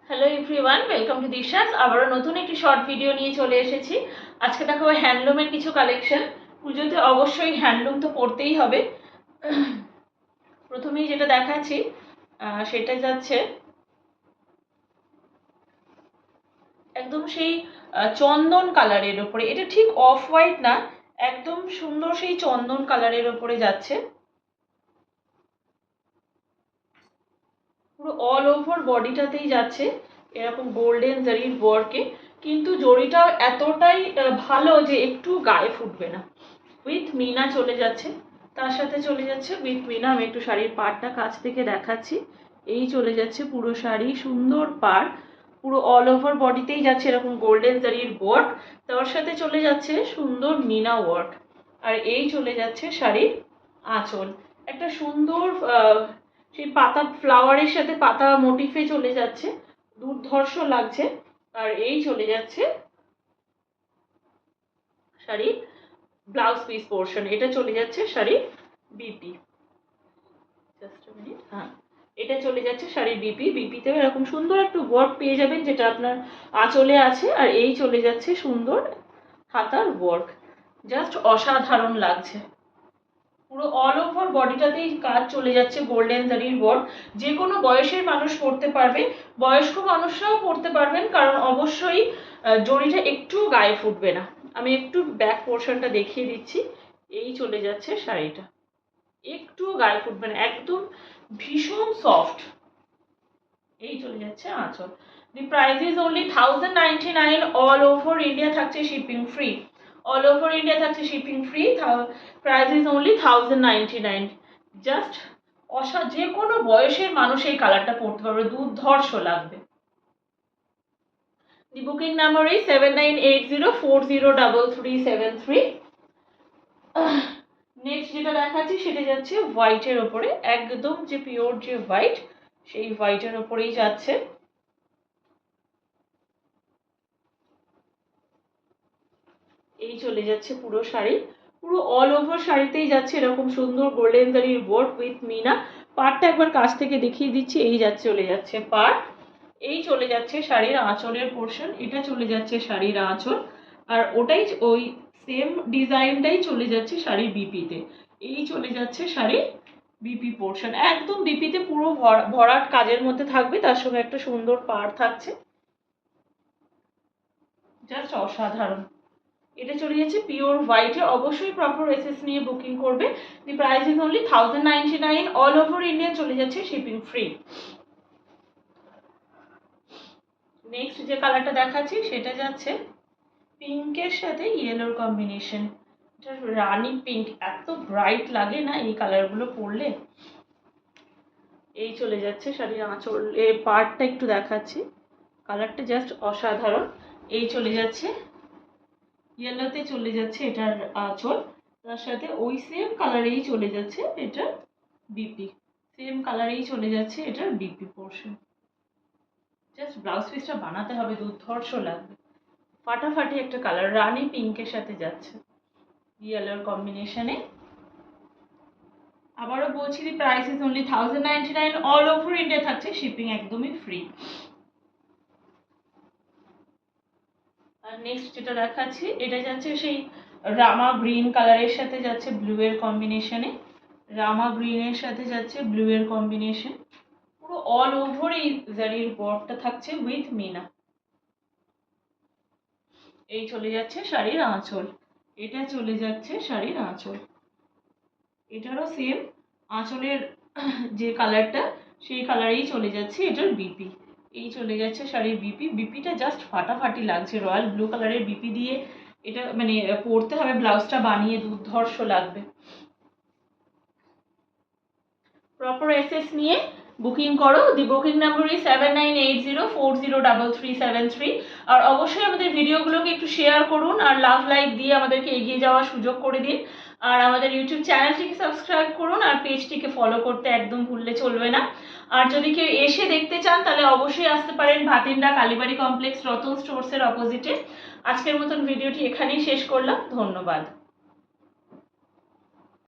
Hello everyone, welcome to দিশাস। আবারও নতুন একটি শর্ট ভিডিও নিয়ে চলে এসেছি। আজকে দেখাবো হ্যান্ডলুমের কিছু কালেকশন। পুজোতে অবশ্যই হ্যান্ডলুম তো পরতেই হবে। প্রথমেই যেটা দেখাচ্ছি সেটা যাচ্ছে একদম সেই চন্দন কালারের ওপরে। এটা ঠিক অফ হোয়াইট না, একদম সুন্দর সেই চন্দন কালারের ওপরে যাচ্ছে। পুরো অল ওভার বডিটাতেই যাচ্ছে এরকম গোল্ডেন জারির ওয়ার্কে, কিন্তু জরিটা এতটাই ভালো যে একটু গায়ে ফুটবে না। উইথ মিনা চলে যাচ্ছে, তার সাথে চলে যাচ্ছে উইথ মিনা। আমি একটু শাড়ির পাড়টা কাছ থেকে দেখাচ্ছি। এই চলে যাচ্ছে পুরো শাড়ি, সুন্দর পাড়, পুরো অল ওভার বডিতেই যাচ্ছে এরকম গোল্ডেন জারির ওয়ার্ক। তার সাথে চলে যাচ্ছে সুন্দর মিনা ওয়ার্ক। আর এই চলে যাচ্ছে শাড়ির আঁচল, একটা সুন্দর সেই পাতা ফ্লাওয়ারের সাথে পাতা মোটিফে চলে যাচ্ছে, দুর্ধর্ষ লাগছে। আর এই চলে যাচ্ছে শাড়ির ব্লাউজ পিস পোর্শন, এটা চলে যাচ্ছে শাড়ির বিপি। জাস্ট আ মিনিট, হ্যাঁ, এটা চলে যাচ্ছে শাড়ির বিপি। বিপিতেও এরকম সুন্দর একটু ওয়ার্ক পেয়ে যাবেন যেটা আপনার আঁচলে আছে। আর এই চলে যাচ্ছে সুন্দর হাতার ওয়ার্ক, জাস্ট অসাধারণ লাগছে। পুরো অল ওভার বডিটাতেই কাজ চলে যাচ্ছে গোল্ডেন জারির ওয়ার্ক। যে কোনো বয়সের মানুষ পরতে পারবে, বয়স্ক মানুষরাও পরতে পারবেন, কারণ অবশ্যই জরিটা একটু গায়ে ফুটবে না। আমি একটু ব্যাক পোর্শনটা দেখিয়ে দিচ্ছি। এই চলে যাচ্ছে শাড়িটা, একটু গায়ে ফুটবে না, একদম ভীষণ সফট। এই চলে যাচ্ছে আঁচল। The price is only 1099। All over India থাকছে shipping free. All over India থাকছে shipping free. Price is only 1099। Just যে কোনো বয়সের মানুষ এই কালারটা পরতে পারবে, দুর্ধর্ষ লাগবে। দি বুকিং নাম্বার ইজ 7980403373। নেক্সট যেটা দেখাচ্ছি সেটা যাচ্ছে হোয়াইটের ওপরে, একদম যে পিওর যে হোয়াইট, সেই হোয়াইটের ওপরেই যাচ্ছে। এই চলে যাচ্ছে পুরো শাড়ি, পুরো অল ওভার শাড়িতেই যাচ্ছে এরকম সুন্দর গোল্ডেন জারির ওয়ার্ক উইথ মিনা। পাড়টা একবার কাছ থেকে দেখিয়ে দিচ্ছি। এই চলে যাচ্ছে পাড়। এই চলে যাচ্ছে শাড়ির আঁচলের পোর্শন, এটা চলে যাচ্ছে শাড়ির আঁচল। আর ওটাই ওই সেম ডিজাইনটাই চলে যাচ্ছে শাড়ির বিপিতে। এই চলে যাচ্ছে শাড়ির বিপি পোর্শন, একদম বিপিতে পুরো ভরাট কাজের মধ্যে থাকবে, তার সঙ্গে একটা সুন্দর পাড় থাকছে, জাস্ট অসাধারণ। এটা চলে যাচ্ছে পিওর হোয়াইটে। অবশ্যই প্রপার এসএস নিয়ে বুকিং করবে। দি price is only 1099। All over India চলে যাচ্ছে শিপিং ফ্রি। নেক্সট যে কালারটা দেখাচ্ছি সেটা যাচ্ছে পিঙ্কের সাথে ইয়েলোর কম্বিনেশন। এটা রানি পিঙ্ক, এত ব্রাইট লাগে না এই কালারগুলো পরলে। এই চলে যাচ্ছে শাড়ির আঁচলে পার্টটা একটু দেখাচ্ছি, কালারটা জাস্ট অসাধারণ। এই চলে যাচ্ছে ইয়েলোতে চলে যাচ্ছে এটার আঁচল, তার সাথে ওই সেম কালারেই চলে যাচ্ছে এটার বিপি, সেম কালারেই চলে যাচ্ছে এটার বিপি পোর্শন। জাস্ট ব্লাউজ পিসটা বানাতে হবে, দুর্ধর্ষ লাগবে, ফাটাফাটি একটা কালার, রানি পিঙ্কের সাথে যাচ্ছে ইয়েলোর কম্বিনেশনে। আবারও বলছি, দি price is only 1099। All over India থাকছে শিপিং একদমই ফ্রি। আর নেক্সট যেটা দেখাচ্ছি এটা যাচ্ছে সেই রামা গ্রিন কালারের সাথে যাচ্ছে ব্লু এর কম্বিনেশনে। রামা গ্রিনের সাথে যাচ্ছে ব্লু এর কম্বিনেশন। পুরো অল ওভার এই জারির ওয়ার্কটা থাকছে উইথ মিনা। এই চলে যাচ্ছে শাড়ির আঁচল, এটা চলে যাচ্ছে শাড়ির আঁচল। এটারও সেম আঁচলের যে কালারটা সেই কালারেই চলে যাচ্ছে এটার বিপি। এই চলে যাচ্ছে শাড়ির বিপি। বিপিটা জাস্ট ফাটাফাটি লাগছে, রয়্যাল ব্লু কালারের বিপি দিয়ে এটা মানে পরতে হবে, ব্লাউজটা বানিয়ে দুর্ধর্ষ লাগবে। প্রপার এসএস নিয়ে বুকিং করো। দি বুকিং নাম্বার ইজ 7980403373। আর অবশ্যই আমাদের ভিডিওগুলোকে একটু শেয়ার করুন আর লাভ লাইক দিয়ে আমাদেরকে এগিয়ে যাওয়ার সুযোগ করে দিন। আর আমাদের ইউটিউব চ্যানেলটিকে সাবস্ক্রাইব করুন আর পেজটিকে ফলো করতে একদম ভুললে চলবে না। আর যদি কেউ এসে দেখতে চান তাহলে অবশ্যই আসতে পারেন ভাতিন্ডা কালীবাড়ি কমপ্লেক্স, রতন স্টোর্সের অপোজিটে। আজকের মতন ভিডিওটি এখানেই শেষ করলাম, ধন্যবাদ।